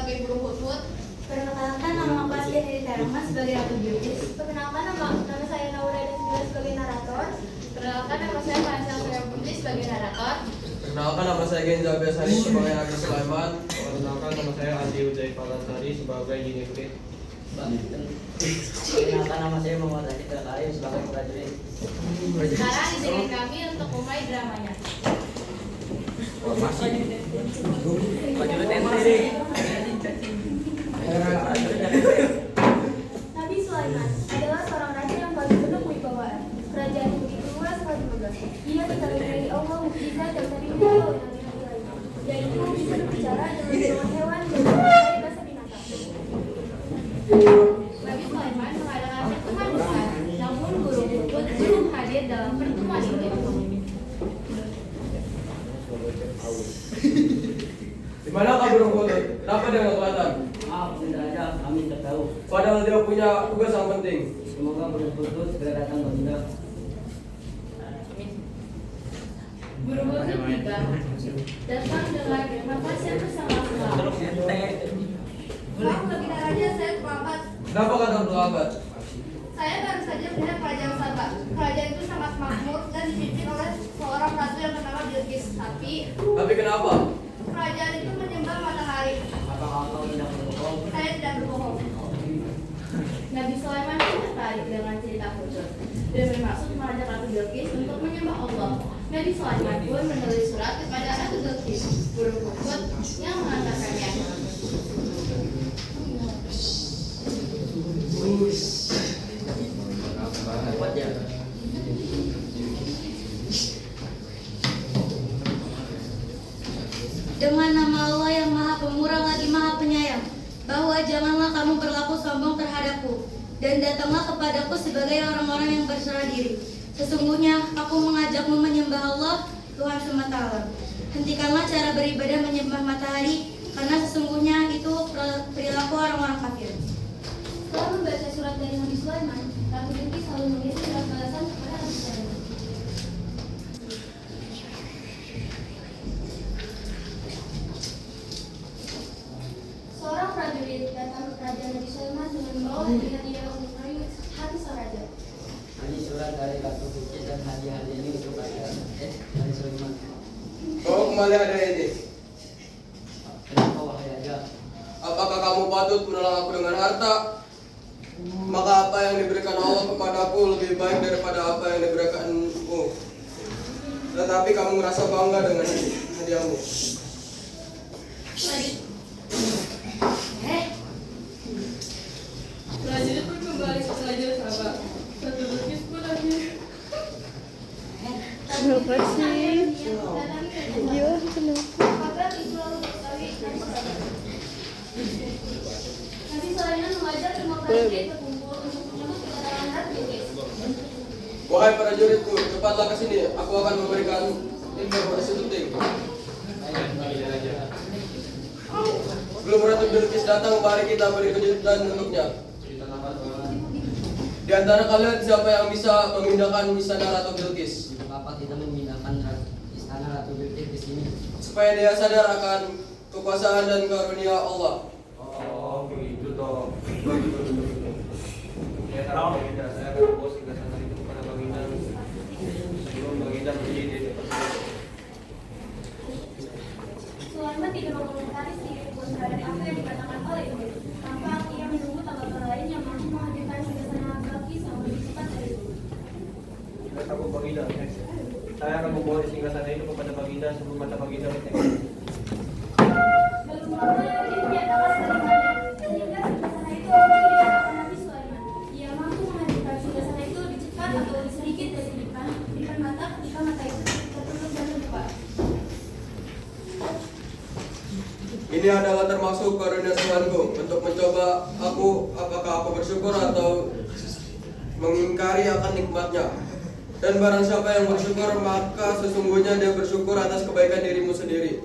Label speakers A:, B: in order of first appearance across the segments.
A: sebagai burung hut-hut.
B: Perkenalkan, nama aku Asli Herita Rahma sebagai Ratu Bilqis.
C: Perkenalkan, nama saya Naura dan sebagai narator.
A: Perkenalkan, nama saya Vanessa Putri sebagai narator.
D: Perkenalkan, nama saya Genza Biasari sebagai Agus Sulaiman.
E: Perkenalkan, nama saya Adi Ujai Palasari sebagai Jinifrit.
F: Perkenalkan, nama saya Muhammad Rashid Al-Karim sebagai prajurit.
A: Sekarang izinkan kami untuk mulai dramanya.
F: Prajurit NTD.
C: Nabi Sulaiman adalah seorang raja yang paling penuh kewibawaan. Kerajaan begitu luas dan megah. Ia dikaruniai Allah mukjizat dan terindah oleh nabi-nabi lainnya, yaitu bisa berbicara dengan hewan dan menguasai bahasa binatang.
A: Nabi Sulaiman mengadakan pertemuan besar, namun burung hut belum hadir dalam pertemuan itu.
D: Di mana burung hutut? Kenapa dia nggak kelihatan?
F: Maaf, Bunda Raja, kami tidak tahu.
D: Padahal dia punya tugas yang penting.
F: Semoga burung hut segera datang ke Bunda.
A: Burung hut tiba, datang dengan nafas yang bersama-sama.
C: Maaf, Baginda Raja, saya terlambat.
D: Kenapa kata terlambat?
C: Saya baru saja melihat kerajaan Saba. Kerajaan itu sangat makmur dan dipimpin oleh seorang ratu yang bernama Bilqis.
D: Tapi kenapa?
C: Kerajaan itu menyembah matahari.
F: Apakah kau tidak berbohong?
C: Saya tidak berbohong.
A: Nabi Sulaiman pun tertarik dengan cerita hutut dan bermaksud mengajak Ratu Bilqis untuk menyembah Allah. Nabi Sulaiman pun menulis surat kepada Ratu Bilqis, burung hutut yang mengantarkannya.
F: Kuat ya?
B: Dengan nama Allah yang Maha Pemurah lagi Maha Penyayang, bahwa janganlah kamu berlaku sombong terhadapku, dan datanglah kepadaku sebagai orang-orang yang berserah diri. Sesungguhnya aku mengajakmu menyembah Allah, Tuhan semata. Hentikanlah cara beribadah menyembah matahari, karena sesungguhnya itu perilaku orang-orang kafir.
C: Setelah membaca surat dari Nabi Sulaiman, Ratu Bilqis selalu mengirim surat balasan kepada Nabi Sulaiman. Seorang prajurit datang ke kerajaan Nabi Sulaiman dengan membawa hadiah untuk merayu hati sang raja.
F: Ini surat dari Ratu Bilqis dan hadiah ini untuk Raja Nabi Sulaiman.
D: Bawa kembali hadiah ini.
F: Kenapa wahai Raja?
D: Apakah kamu patut menolong aku dengan harta? Maka apa yang diberikan Allah kepadaku lebih baik daripada apa yang diberikanmu. Tetapi kamu merasa bangga dengan hadiahmu.
A: Prajurit pun kembali ke kerajaan Sabah. Ratu Bilqis pun hadir.
C: Kenapa sih? Iya, kabar itu lalu diketahui Nabi Sulaiman. Nabi Sulaiman mengajak semua prajurit berkumpul untuk menyambut kedatangan Ratu Bilqis.
D: Wahai prajuritku, cepatlah ke sini. Aku akan memberikan informasi penting. Belum Ratu Bilqis datang, mari kita beri kejutan untuknya. Di antara kalian siapa yang bisa memindahkan istana Ratu Bilqis?
F: Apa kita memindahkan istana Ratu Bilqis di sini?
D: Supaya dia sadar akan kekuasaan dan karunia Allah.
E: Oh, begitu toh. Ya, sekarang Baginda, saya akan membawa singgasana itu kepada Baginda sebelum Baginda berdiri di depan.
C: Sulaiman tidak mengomentari sedikit pun terhadap apa yang dikatakan oleh Iblis. Tampak ia menunggu tanggapan lain yang mampu menghadirkan singgasana Bilqis yang lebih cepat dari itu.
E: Aku Baginda, saya akan membawa singgasana itu kepada Baginda sebelum mata Baginda bertengkar.
C: Belum lama Iblis menyatakan kalimatnya, sehingga singgasana itu menjadi hadapan Nabi Sulaiman. Ia mampu menghadirkan singgasana itu lebih cepat atau lebih sedikit dari depan mata ketika mata itu tertutup dan terbuka.
D: Ini adalah termasuk karunia Tuhanku untuk mencoba aku apakah aku bersyukur atau mengingkari akan nikmatnya. Dan barang siapa yang bersyukur maka sesungguhnya dia bersyukur atas kebaikan dirimu sendiri.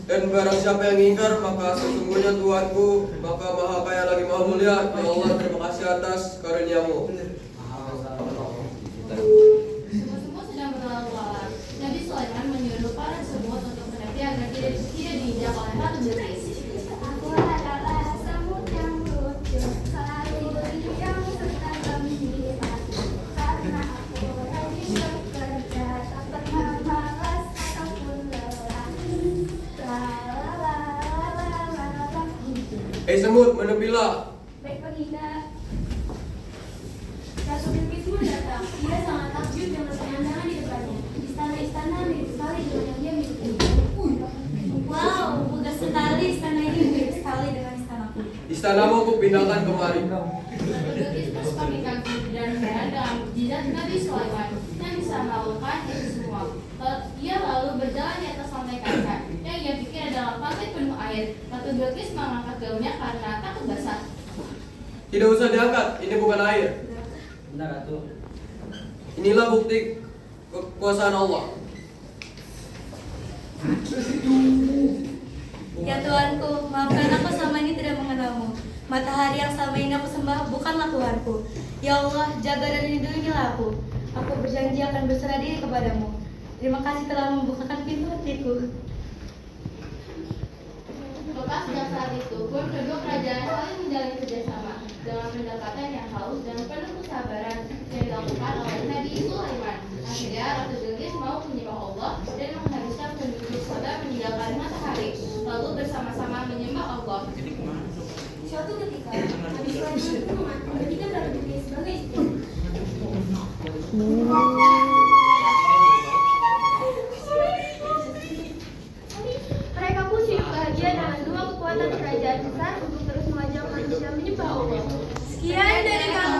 D: Dan barang siapa yang ingkar maka sesungguhnya Tuhanku maka maha kaya lagi maha mulia. Ya Allah, terima kasih atas karuniamu.
A: Semut-semut sedang berlalu lalang. Nabi Sulaiman menyuruh para semut untuk menepi agar tidak diinjak oleh Ratu Bilqis.
C: Aku adalah
D: Hei semut, menepilah.
C: Baik Baginda. Ratu Bilqis pun datang. Dia sangat takjub dengan pemandangan di depannya. Istana-istana mirip sekali dengan yang dia miliki.
B: Wow, megah sekali istana ini, mirip sekali dengan istanaku.
D: Istanamu aku pindahkan kemari.
A: Ratu Bilqis terus kami kagum dan heran dengan mukjizat Nabi Sulaiman yang bisa melakukan itu semua. Ia lalu berjalan di atas lantai kaca yang ia pikir adalah pantai penuh air. Ratu Bilqis mengangkat gaunnya karena takut basah.
D: Tidak usah diangkat, ini bukan air.
F: Benar Ratu.
D: Inilah bukti kekuasaan Allah.
B: Ya Tuanku, maafkan aku selama ini tidak mengenalmu. Matahari yang selama ini aku sembah bukanlah Tuhanku. Ya Allah, jaga dan lindungilah aku. Aku berjanji akan berserah diri kepadamu. Terima kasih telah membukakan pintu hatiku.
A: Maka sejak saat itu pun kedua kerajaan saling menjalin kerjasama dengan pendekatan yang halus dan penuh kesabaran yang dilakukan oleh Nabi Sulaiman. Akhirnya Ratu Bilqis mau menyembah Allah dan mengharuskan penduduk sabar meninggalkan matahari, lalu bersama-sama menyembah Allah.
C: Suatu ketika, Nabi Sulaiman pun menjadikan Ratu Bilqis sebagai istri. Mereka pun hidup bahagia dengan dua kekuatan kerajaan besar untuk terus mengajak manusia menyembah Allah.
B: Sekian dari kami.